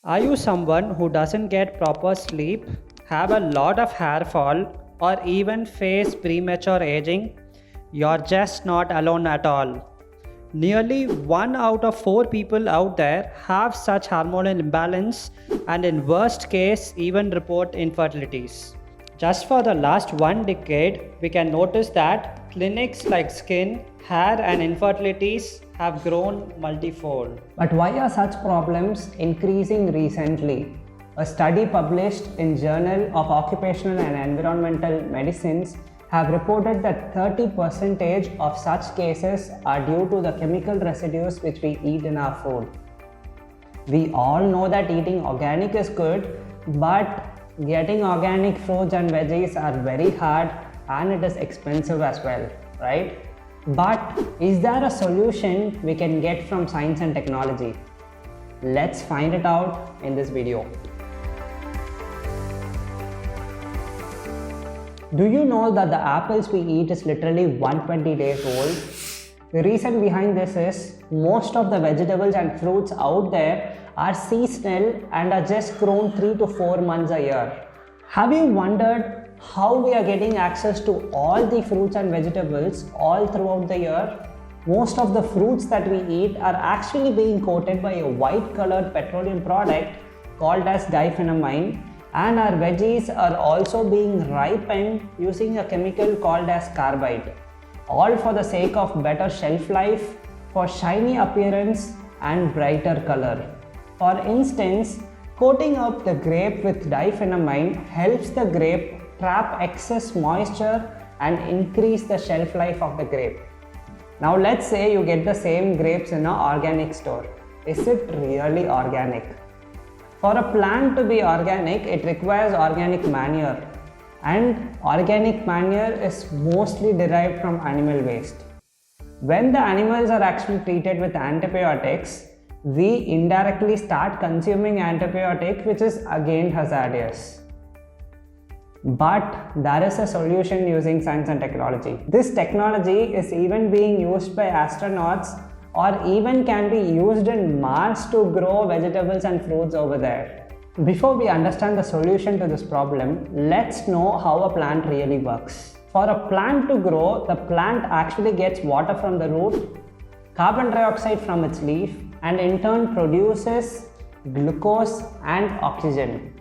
Are you someone who doesn't get proper sleep, have a lot of hair fall, or even face premature aging? You're just not alone at all. Nearly 1 out of 4 people out there have such hormonal imbalance and in worst case even report infertilities. Just for the last 1 decade, we can notice that clinics like skin, hair and infertilities have grown multifold. But why are such problems increasing recently? A study published in Journal of Occupational and Environmental Medicines have reported that 30% of such cases are due to the chemical residues which we eat in our food. We all know that eating organic is good, but getting organic fruits and veggies are very hard and it is expensive as well, right? But is there a solution we can get from science and technology? Let's find it out in this video. Do you know that the apples we eat is literally 120 days old? The reason behind this is most of the vegetables and fruits out there are seasonal and are just grown 3 to 4 months a year. Have you wondered how we are getting access to all the fruits and vegetables all throughout the year? Most of the fruits that we eat are actually being coated by a white colored petroleum product called as diphenamine, and our veggies are also being ripened using a chemical called as carbide, all for the sake of better shelf life, for shiny appearance and brighter color. For instance, coating up the grape with diphenamine helps the grape trap excess moisture and increase the shelf life of the grape. Now let's say you get the same grapes in an organic store. Is it really organic? For a plant to be organic, it requires organic manure, and organic manure is mostly derived from animal waste. When the animals are actually treated with antibiotics, we indirectly start consuming antibiotic, which is again hazardous. But there is a solution using science and technology. This technology is even being used by astronauts, or even can be used in Mars to grow vegetables and fruits over there. Before we understand the solution to this problem, let's know how a plant really works. For a plant to grow, the plant actually gets water from the root, carbon dioxide from its leaf, and in turn produces glucose and oxygen.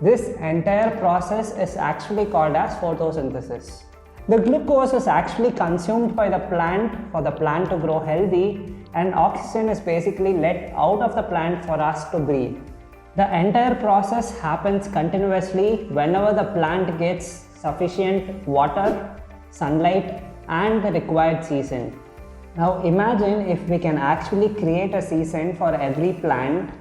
This entire process is actually called as photosynthesis. The glucose is actually consumed by the plant for the plant to grow healthy, and oxygen is basically let out of the plant for us to breathe. The entire process happens continuously whenever the plant gets sufficient water, sunlight, and the required season. Now imagine if we can actually create a season for every plant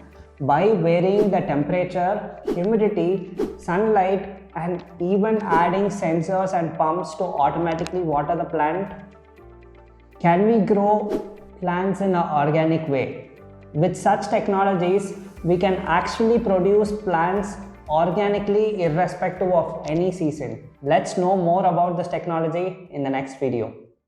by varying the temperature, humidity, sunlight, and even adding sensors and pumps to automatically water the plant. Can we grow plants in an organic way? With such technologies, we can actually produce plants organically irrespective of any season. Let's know more about this technology in the next video.